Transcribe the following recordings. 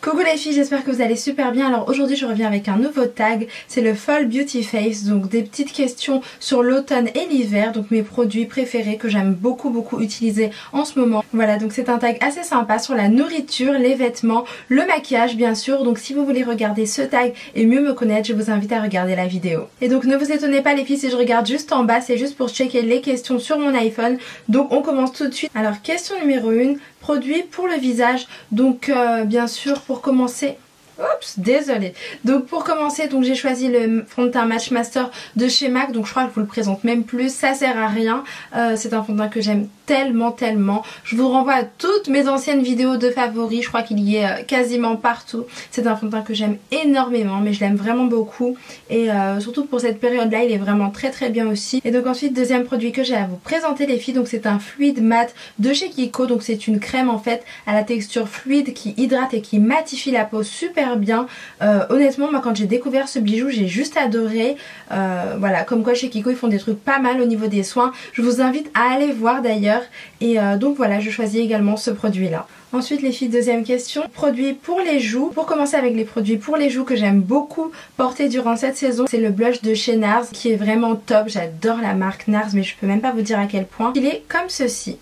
Coucou les filles, j'espère que vous allez super bien. Alors aujourd'hui je reviens avec un nouveau tag, c'est le Fall Beauty Face, donc des petites questions sur l'automne et l'hiver, donc mes produits préférés que j'aime beaucoup utiliser en ce moment. Voilà, donc c'est un tag assez sympa sur la nourriture, les vêtements, le maquillage bien sûr, donc si vous voulez regarder ce tag et mieux me connaître, je vous invite à regarder la vidéo. Et donc ne vous étonnez pas les filles si je regarde juste en bas, c'est juste pour checker les questions sur mon iPhone. Donc on commence tout de suite. Alors question numéro 1, produits pour le visage, donc bien sûr pour commencer... Oups, désolée. Donc pour commencer, donc j'ai choisi le fond de teint Match Master de chez MAC. Donc je crois que je vous le présente même plus. Ça sert à rien. C'est un fond de teint que j'aime tellement. Je vous renvoie à toutes mes anciennes vidéos de favoris. Je crois qu'il y est quasiment partout. C'est un fond de teint que j'aime énormément, mais je l'aime vraiment beaucoup. Et surtout pour cette période-là, il est vraiment très bien aussi. Et donc ensuite, deuxième produit que j'ai à vous présenter les filles. Donc c'est un fluide mat de chez Kiko. Donc c'est une crème en fait à la texture fluide qui hydrate et qui matifie la peau super bien. Honnêtement moi quand j'ai découvert ce bijou j'ai juste adoré. Voilà, comme quoi chez Kiko ils font des trucs pas mal au niveau des soins. Je vous invite à aller voir d'ailleurs. Et donc voilà, je choisis également ce produit là. Ensuite les filles, deuxième question, produits pour les joues. Pour commencer avec les produits pour les joues que j'aime beaucoup porter durant cette saison, c'est le blush de chez NARS qui est vraiment top. J'adore la marque NARS mais je peux même pas vous dire à quel point. Il est comme ceci.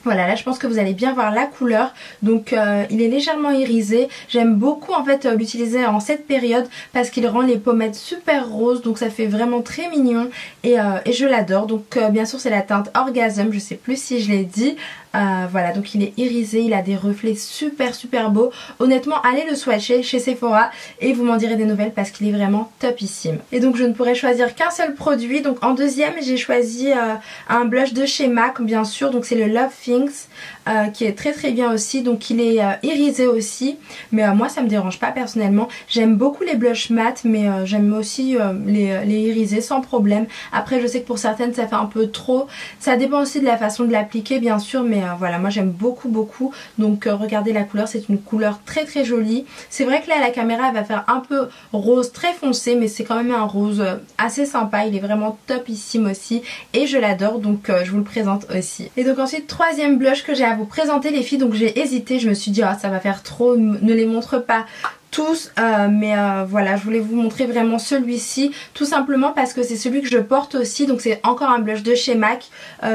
Voilà, là je pense que vous allez bien voir la couleur. Donc il est légèrement irisé. J'aime beaucoup en fait l'utiliser en cette période parce qu'il rend les pommettes super roses. Donc ça fait vraiment très mignon et je l'adore. Donc bien sûr c'est la teinte Orgasm, je sais plus si je l'ai dit. Voilà, donc il est irisé, il a des reflets super beaux. Honnêtement allez le swatcher chez Sephora et vous m'en direz des nouvelles parce qu'il est vraiment topissime. Et donc je ne pourrais choisir qu'un seul produit. Donc en deuxième j'ai choisi un blush de chez MAC bien sûr. Donc c'est le Love Things qui est très bien aussi. Donc il est irisé aussi, mais moi ça me dérange pas personnellement. J'aime beaucoup les blushs mat, mais j'aime aussi les irisés sans problème. Après je sais que pour certaines ça fait un peu trop. Ça dépend aussi de la façon de l'appliquer bien sûr, mais voilà, moi j'aime beaucoup. Donc regardez la couleur, c'est une couleur très jolie. C'est vrai que là la caméra elle va faire un peu rose très foncé, mais c'est quand même un rose assez sympa. Il est vraiment topissime aussi et je l'adore, donc je vous le présente aussi. Et donc ensuite troisième blush que j'ai à vous présenter les filles. Donc j'ai hésité, je me suis dit ah ça va faire trop, ne les montre pas tous, mais voilà, je voulais vous montrer vraiment celui-ci tout simplement parce que c'est celui que je porte aussi. Donc c'est encore un blush de chez MAC,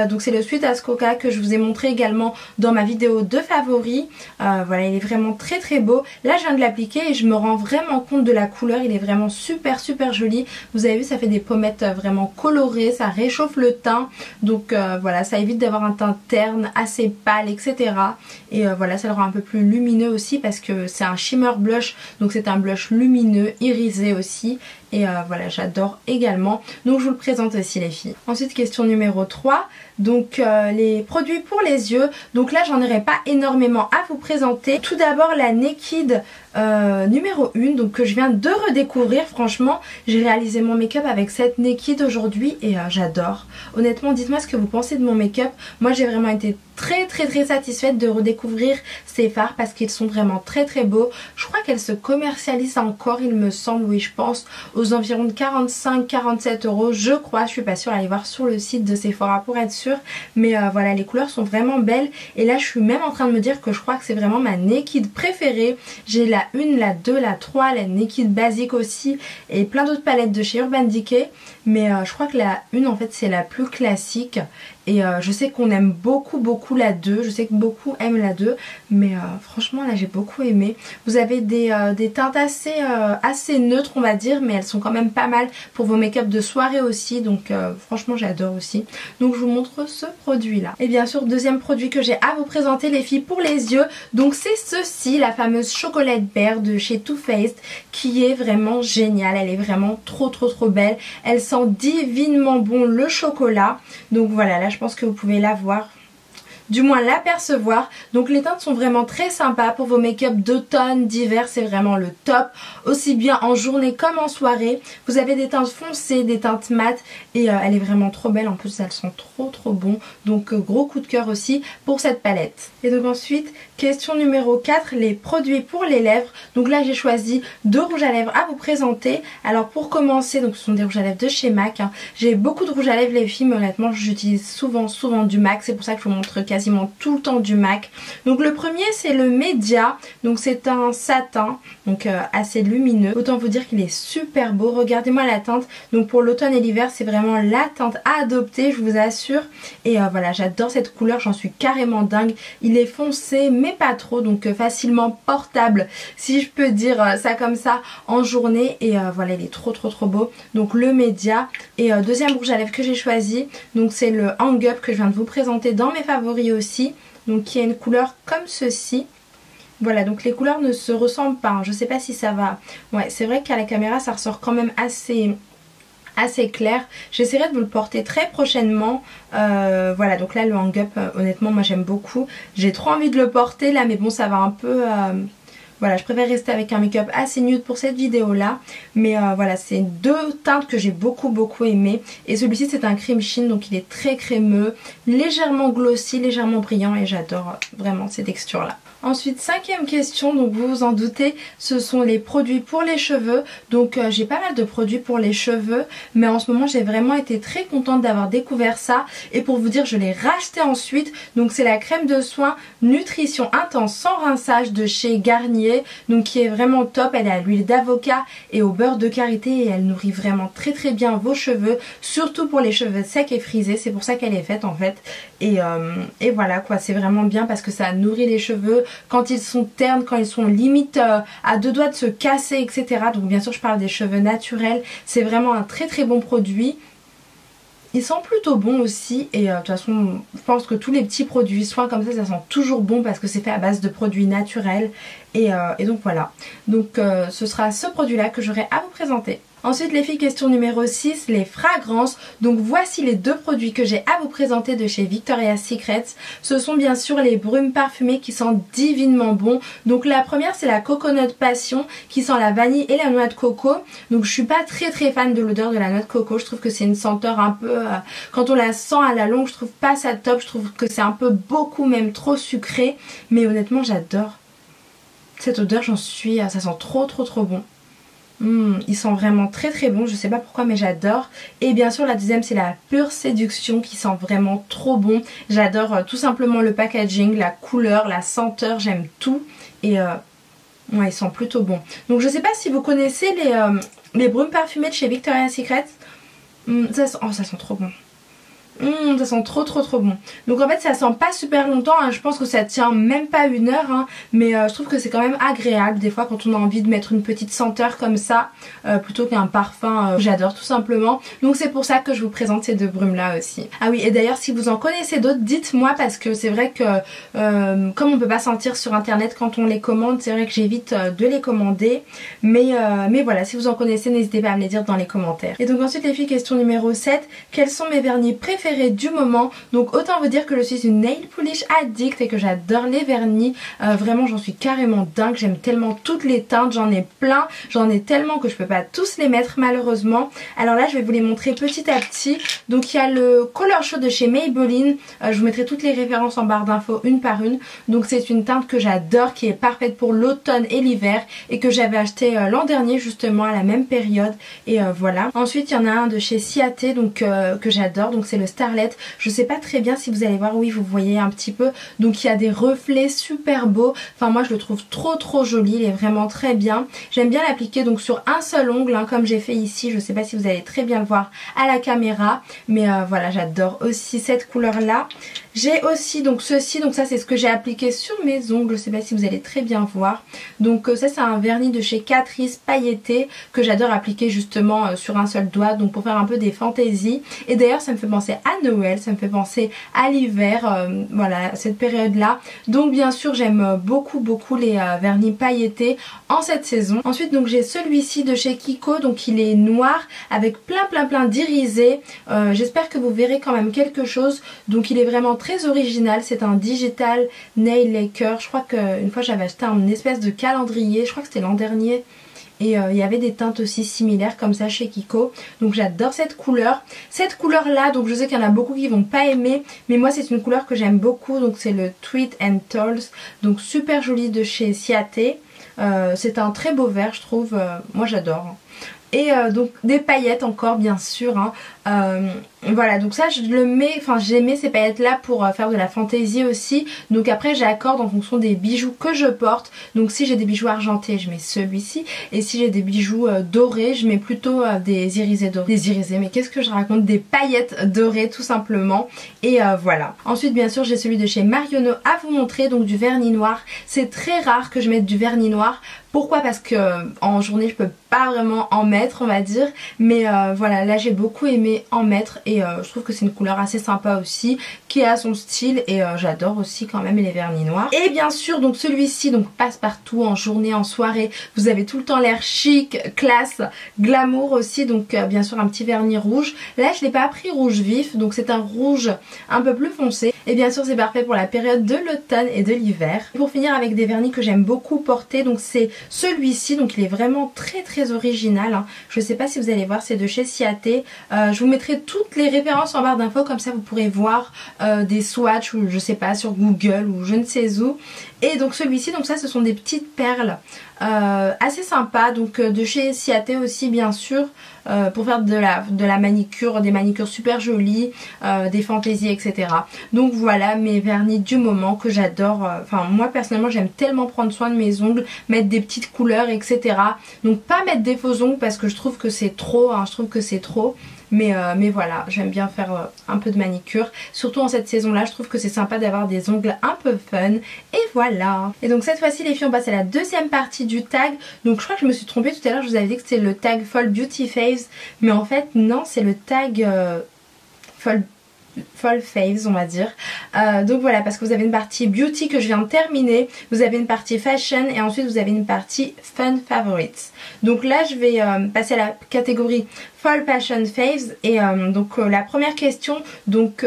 donc c'est le Sweet as Coca que je vous ai montré également dans ma vidéo de favoris. Voilà, il est vraiment très beau. Là je viens de l'appliquer et je me rends vraiment compte de la couleur. Il est vraiment super joli. Vous avez vu, ça fait des pommettes vraiment colorées, ça réchauffe le teint, donc voilà, ça évite d'avoir un teint terne assez pâle etc. Et voilà, ça le rend un peu plus lumineux aussi parce que c'est un shimmer blush. Donc c'est un blush lumineux, irisé aussi. Et voilà, j'adore également. Donc je vous le présente aussi les filles. Ensuite question numéro 3. Donc les produits pour les yeux. Donc là j'en aurai pas énormément à vous présenter. Tout d'abord la Naked numéro 1. Donc que je viens de redécouvrir. Franchement j'ai réalisé mon make-up avec cette Naked aujourd'hui. Et j'adore. Honnêtement dites-moi ce que vous pensez de mon make-up. Moi j'ai vraiment été très satisfaite de redécouvrir ces fards parce qu'ils sont vraiment très beaux. Je crois qu'elles se commercialisent encore il me semble, oui je pense, aux environs de 45-47 €, je crois, je suis pas sûre, allez voir sur le site de Sephora pour être sûre, mais voilà, les couleurs sont vraiment belles et là je suis même en train de me dire que je crois que c'est vraiment ma Naked préférée. J'ai la 1, la 2, la 3, la Naked basique aussi et plein d'autres palettes de chez Urban Decay, mais je crois que la 1 en fait c'est la plus classique. Et je sais qu'on aime beaucoup la 2, je sais que beaucoup aiment la 2, mais franchement là j'ai beaucoup aimé. Vous avez des teintes assez neutres on va dire, mais elles sont quand même pas mal pour vos make-up de soirée aussi, donc franchement j'adore aussi. Donc je vous montre ce produit là. Et bien sûr deuxième produit que j'ai à vous présenter les filles pour les yeux, donc c'est ceci, la fameuse Chocolate Bear de chez Too Faced qui est vraiment géniale, elle est vraiment trop belle, elle sent divinement bon le chocolat, donc voilà, là je pense que vous pouvez la voir, du moins l'apercevoir. Donc les teintes sont vraiment très sympas pour vos make-up d'automne, d'hiver, c'est vraiment le top, aussi bien en journée comme en soirée. Vous avez des teintes foncées, des teintes mates et elle est vraiment trop belle, en plus elles sont trop bon, donc gros coup de cœur aussi pour cette palette. Et donc ensuite question numéro 4, les produits pour les lèvres. Donc là j'ai choisi 2 rouges à lèvres à vous présenter. Alors pour commencer, donc ce sont des rouges à lèvres de chez MAC, hein. J'ai beaucoup de rouges à lèvres les filles, mais honnêtement j'utilise souvent du MAC, c'est pour ça que je vous montre quasiment tout le temps du MAC. Donc le premier c'est le Média, donc c'est un satin, donc assez lumineux. Autant vous dire qu'il est super beau, regardez-moi la teinte. Donc pour l'automne et l'hiver c'est vraiment la teinte à adopter, je vous assure. Et voilà, j'adore cette couleur, j'en suis carrément dingue. Il est foncé mais pas trop, donc facilement portable si je peux dire ça comme ça en journée. Et voilà, il est trop beau. Donc le Média. Et deuxième rouge à lèvres que j'ai choisi, donc c'est le Hang Up que je viens de vous présenter dans mes favoris aussi. Donc qui a une couleur comme ceci. Voilà, donc les couleurs ne se ressemblent pas, hein. Je sais pas si ça va. Ouais, c'est vrai qu'à la caméra ça ressort quand même assez clair. J'essaierai de vous le porter très prochainement. Voilà, donc là le Hang Up, honnêtement moi j'aime beaucoup. J'ai trop envie de le porter là, mais bon ça va un peu... Voilà, je préfère rester avec un make-up assez nude pour cette vidéo là. Mais voilà, c'est deux teintes que j'ai beaucoup aimé. Et celui-ci c'est un cream sheen, donc il est très crémeux, légèrement glossy, légèrement brillant. Et j'adore vraiment ces textures là. Ensuite, cinquième question, donc vous vous en doutez, ce sont les produits pour les cheveux. Donc j'ai pas mal de produits pour les cheveux, mais en ce moment j'ai vraiment été très contente d'avoir découvert ça. Et pour vous dire, je l'ai racheté ensuite. Donc c'est la crème de soin Nutrition Intense sans rinçage de chez Garnier. Donc qui est vraiment top, elle est à l'huile d'avocat et au beurre de karité. Et elle nourrit vraiment très bien vos cheveux, surtout pour les cheveux secs et frisés. C'est pour ça qu'elle est faite en fait. Et voilà quoi, c'est vraiment bien parce que ça nourrit les cheveux quand ils sont ternes, quand ils sont limite à deux doigts de se casser, etc. Donc bien sûr je parle des cheveux naturels. C'est vraiment un très bon produit. Ils sont plutôt bons aussi et de toute façon je pense que tous les petits produits soins comme ça sent toujours bon parce que c'est fait à base de produits naturels. Et donc voilà, donc ce sera ce produit là que j'aurai à vous présenter. Ensuite les filles, question numéro 6, les fragrances. Donc voici les deux produits que j'ai à vous présenter de chez Victoria's Secret. Ce sont bien sûr les brumes parfumées qui sentent divinement bon. Donc la première c'est la Coconut Passion qui sent la vanille et la noix de coco. Donc je suis pas très fan de l'odeur de la noix de coco. Je trouve que c'est une senteur un peu... quand on la sent à la longue, je trouve pas ça top. Je trouve que c'est un peu beaucoup, même trop sucré. Mais honnêtement j'adore cette odeur, j'en suis... ça sent trop bon. Il sent vraiment très bon, je sais pas pourquoi mais j'adore. Et bien sûr la deuxième c'est la Pure Séduction qui sent vraiment trop bon. J'adore tout simplement le packaging, la couleur, la senteur, j'aime tout. Et ouais, il sent plutôt bon. Donc je sais pas si vous connaissez les brumes parfumées de chez Victoria's Secret. Ça sent trop bon. Ça sent trop bon. Donc en fait ça sent pas super longtemps, hein. Je pense que ça tient même pas 1 heure, hein. Mais je trouve que c'est quand même agréable des fois quand on a envie de mettre une petite senteur comme ça plutôt qu'un parfum. J'adore tout simplement. Donc c'est pour ça que je vous présente ces deux brumes là aussi. Ah oui, et d'ailleurs si vous en connaissez d'autres, dites-moi parce que c'est vrai que comme on peut pas sentir sur internet quand on les commande, c'est vrai que j'évite de les commander. Mais voilà, si vous en connaissez, n'hésitez pas à me les dire dans les commentaires. Et donc ensuite les filles, question numéro 7, quels sont mes vernis préférés du moment? Donc autant vous dire que je suis une nail polish addict et que j'adore les vernis. Vraiment j'en suis carrément dingue, j'aime tellement toutes les teintes, j'en ai plein, j'en ai tellement que je peux pas tous les mettre malheureusement. Alors là je vais vous les montrer petit à petit. Donc il y a le Color Show de chez Maybelline, je vous mettrai toutes les références en barre d'infos une par une. Donc c'est une teinte que j'adore, qui est parfaite pour l'automne et l'hiver et que j'avais acheté l'an dernier justement à la même période. Et voilà. Ensuite il y en a un de chez Ciaté donc que j'adore, donc c'est le Starlet. Je sais pas très bien si vous allez voir, oui vous voyez un petit peu, donc il y a des reflets super beaux. Enfin moi je le trouve trop joli, il est vraiment très bien. J'aime bien l'appliquer donc sur un seul ongle, hein, comme j'ai fait ici. Je sais pas si vous allez très bien le voir à la caméra, mais voilà, j'adore aussi cette couleur là. J'ai aussi donc ceci, donc ça c'est ce que j'ai appliqué sur mes ongles, je sais pas si vous allez très bien voir. Donc ça c'est un vernis de chez Catrice pailleté que j'adore appliquer justement sur un seul doigt, donc pour faire un peu des fantaisies. Et d'ailleurs ça me fait penser à Noël, ça me fait penser à l'hiver, voilà, cette période là. Donc bien sûr j'aime beaucoup les vernis pailletés en cette saison. Ensuite donc j'ai celui-ci de chez Kiko, donc il est noir avec plein d'irisés. J'espère que vous verrez quand même quelque chose. Donc il est vraiment très original, c'est un digital nail lacquer. Je crois qu'une fois j'avais acheté un espèce de calendrier, je crois que c'était l'an dernier. Et il y avait des teintes aussi similaires comme ça chez Kiko. Donc j'adore cette couleur. Cette couleur là, donc je sais qu'il y en a beaucoup qui vont pas aimer, mais moi c'est une couleur que j'aime beaucoup. Donc c'est le Tweed and Tolls, donc super joli de chez Ciaté. C'est un très beau vert je trouve, moi j'adore. Et donc des paillettes encore bien sûr, hein. Voilà, donc ça je le mets, enfin j'ai mis ces paillettes là pour faire de la fantaisie aussi. Donc après j'accorde en fonction des bijoux que je porte. Donc si j'ai des bijoux argentés je mets celui-ci, et si j'ai des bijoux dorés je mets plutôt des irisés dorés. Des irisés, mais qu'est-ce que je raconte, des paillettes dorées tout simplement. Et voilà. Ensuite bien sûr j'ai celui de chez Marionneau à vous montrer, donc du vernis noir. C'est très rare que je mette du vernis noir. Pourquoi? Parce que en journée je peux pas vraiment en mettre, on va dire, mais voilà, là j'ai beaucoup aimé en mettre, et je trouve que c'est une couleur assez sympa aussi, qui a son style, et j'adore aussi quand même les vernis noirs. Et bien sûr donc celui-ci donc passe partout, en journée, en soirée, vous avez tout le temps l'air chic, classe, glamour aussi, donc bien sûr un petit vernis rouge. Là je l'ai pas pris rouge vif, donc c'est un rouge un peu plus foncé, et bien sûr c'est parfait pour la période de l'automne et de l'hiver. Pour finir avec des vernis que j'aime beaucoup porter, donc c'est celui-ci, donc il est vraiment très original, hein. Je sais pas si vous allez voir, c'est de chez Ciaté. Je vous mettrai toutes les références en barre d'infos, comme ça vous pourrez voir des swatchs, ou je sais pas, sur Google ou je ne sais où. Et donc celui-ci, donc ça ce sont des petites perles assez sympas, donc de chez Ciaté aussi bien sûr, pour faire de la manicure, des manicures super jolies, des fantaisies etc. Donc voilà mes vernis du moment que j'adore. Enfin moi personnellement j'aime tellement prendre soin de mes ongles, mettre des petites couleurs etc. Donc pas mettre des faux ongles parce que je trouve que c'est trop, hein, je trouve que c'est trop. Mais voilà, j'aime bien faire un peu de manicure. Surtout en cette saison là, je trouve que c'est sympa d'avoir des ongles un peu fun. Et voilà. Et donc cette fois-ci les filles, on passe à la deuxième partie du tag. Donc je crois que je me suis trompée tout à l'heure, je vous avais dit que c'était le tag Fall Beauty Face. Mais en fait non, c'est le tag Fall Faves on va dire. Donc voilà, parce que vous avez une partie beauty que je viens de terminer, vous avez une partie fashion, et ensuite vous avez une partie fun favorites. Donc là je vais passer à la catégorie Fall Fashion Faves, et donc la première question, donc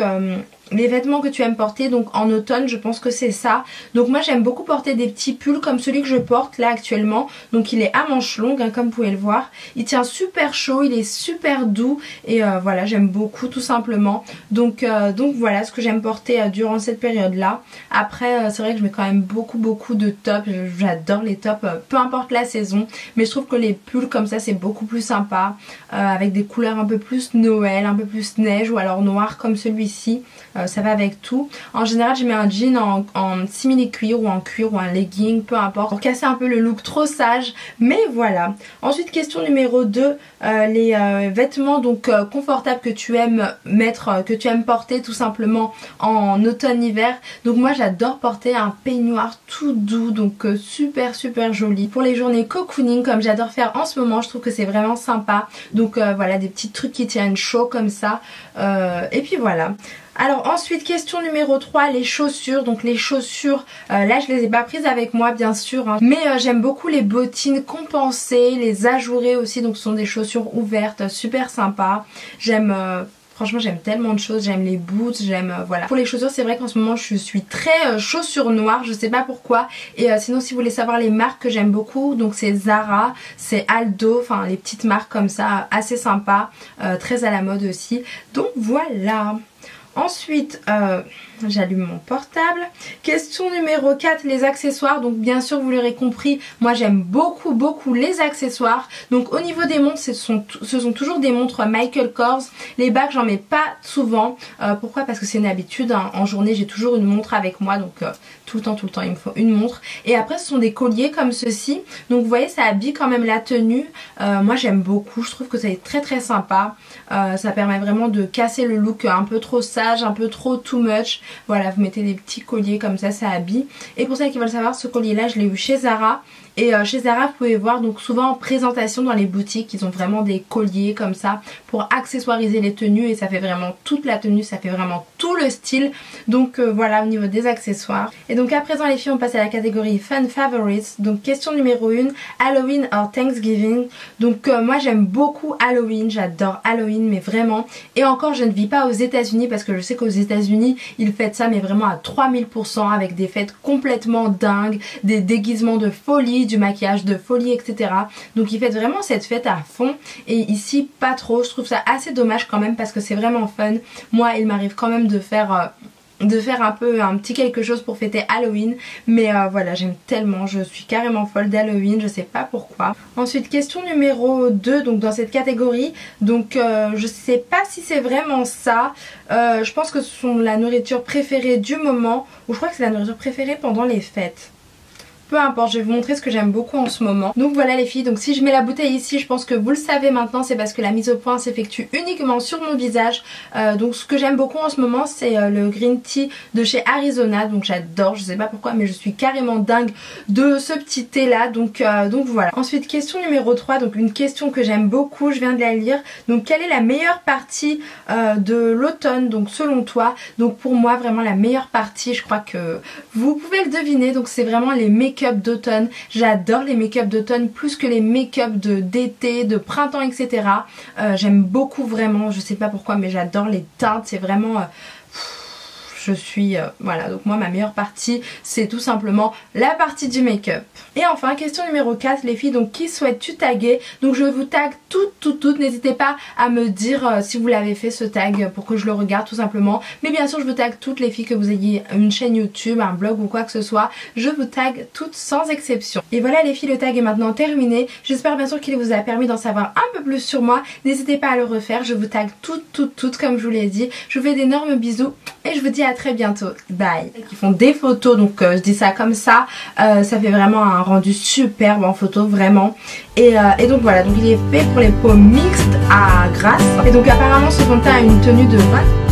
les vêtements que tu aimes porter, donc en automne je pense que c'est ça. Donc moi j'aime beaucoup porter des petits pulls comme celui que je porte là actuellement. Donc il est à manches longues hein, comme vous pouvez le voir. Il tient super chaud, il est super doux, et voilà j'aime beaucoup tout simplement. Donc voilà ce que j'aime porter durant cette période là. Après c'est vrai que je mets quand même beaucoup de tops. J'adore les tops peu importe la saison, mais je trouve que les pulls comme ça c'est beaucoup plus sympa, avec des couleurs un peu plus Noël, un peu plus neige, ou alors noir comme celui-ci. Ça va avec tout. En général je mets un jean en simili-cuir ou en cuir ou un legging, peu importe, pour casser un peu le look trop sage. Mais voilà. Ensuite question numéro 2, les vêtements donc confortables que tu aimes mettre, que tu aimes porter tout simplement en automne-hiver. Donc moi j'adore porter un peignoir tout doux, donc super joli. Pour les journées cocooning comme j'adore faire en ce moment, je trouve que c'est vraiment sympa. Donc voilà, des petits trucs qui tiennent chaud comme ça. Et puis voilà. Alors ensuite question numéro 3, les chaussures. Donc les chaussures, là je les ai pas prises avec moi bien sûr, hein, mais j'aime beaucoup les bottines compensées, les ajourées aussi, donc ce sont des chaussures ouvertes, super sympa. J'aime... Franchement j'aime tellement de choses, j'aime les boots, j'aime voilà. Pour les chaussures c'est vrai qu'en ce moment je suis très chaussures noires, je sais pas pourquoi. Et sinon si vous voulez savoir les marques que j'aime beaucoup, donc c'est Zara, c'est Aldo, enfin les petites marques comme ça, assez sympa, très à la mode aussi. Donc voilà. Ensuite, j'allume mon portable. Question numéro 4, les accessoires. Donc bien sûr vous l'aurez compris, moi j'aime beaucoup les accessoires. Donc au niveau des montres, ce sont toujours des montres Michael Kors. Les bagues j'en mets pas souvent. Pourquoi? Parce que c'est une habitude, hein. En journée j'ai toujours une montre avec moi, donc tout le temps il me faut une montre. Et après ce sont des colliers comme ceci. Donc vous voyez ça habille quand même la tenue. Moi j'aime beaucoup, je trouve que ça est très sympa. Ça permet vraiment de casser le look un peu trop sage, un peu trop too much. Voilà, vous mettez des petits colliers comme ça habille. Et pour celles qui veulent savoir, ce collier là je l'ai eu chez Zara. Et chez Zara vous pouvez voir donc souvent en présentation dans les boutiques ils ont vraiment des colliers comme ça pour accessoiriser les tenues, et ça fait vraiment toute la tenue, ça fait vraiment tout le style. Donc voilà au niveau des accessoires. Et donc à présent les filles on passe à la catégorie Fun Favorites. Donc question numéro 1, Halloween or Thanksgiving. Donc moi j'aime beaucoup Halloween, j'adore Halloween mais vraiment. Et encore je ne vis pas aux États-Unis parce que je sais qu'aux États-Unis ils fêtent ça mais vraiment à 3000% avec des fêtes complètement dingues, des déguisements de folie, du maquillage de folie etc. Donc ils fêtent vraiment cette fête à fond, et ici pas trop. Je trouve ça assez dommage quand même parce que c'est vraiment fun. Moi il m'arrive quand même de faire faire un petit quelque chose pour fêter Halloween. Mais voilà, j'aime tellement, je suis carrément folle d'Halloween, je sais pas pourquoi. Ensuite, question numéro 2, donc dans cette catégorie. Donc je sais pas si c'est vraiment ça. Je pense que ce sont la nourriture préférée du moment, ou je crois que c'est la nourriture préférée pendant les fêtes. Peu importe, je vais vous montrer ce que j'aime beaucoup en ce moment. Donc voilà les filles, donc si je mets la bouteille ici, je pense que vous le savez maintenant, c'est parce que la mise au point s'effectue uniquement sur mon visage. Donc ce que j'aime beaucoup en ce moment, c'est le green tea de chez Arizona. Donc j'adore, je sais pas pourquoi, mais je suis carrément dingue de ce petit thé là. Donc voilà. Ensuite, question numéro 3, donc une question que j'aime beaucoup, je viens de la lire. Donc quelle est la meilleure partie de l'automne, donc selon toi? Donc pour moi, vraiment la meilleure partie, je crois que vous pouvez le deviner, donc c'est vraiment les make-up d'automne. J'adore les make-up d'automne plus que les make-up d'été, de printemps, etc. J'aime beaucoup vraiment, je sais pas pourquoi, mais j'adore les teintes, c'est vraiment... je suis... voilà, donc moi ma meilleure partie c'est tout simplement la partie du make-up. Et enfin, question numéro 4 les filles, donc qui souhaites-tu taguer? Donc je vous tag toutes, n'hésitez pas à me dire si vous l'avez fait ce tag pour que je le regarde tout simplement. Mais bien sûr je vous tag toutes les filles, que vous ayez une chaîne YouTube, un blog ou quoi que ce soit, je vous tag toutes sans exception. Et voilà les filles, le tag est maintenant terminé. J'espère bien sûr qu'il vous a permis d'en savoir un peu plus sur moi. N'hésitez pas à le refaire, je vous tag toutes comme je vous l'ai dit. Je vous fais d'énormes bisous et je vous dis à très bientôt. Bye. Qui font des photos, donc je dis ça comme ça, ça fait vraiment un rendu superbe en photo, vraiment. Et donc voilà, donc il est fait pour les peaux mixtes à grasse. Et donc apparemment ce fond de teint a une tenue de 20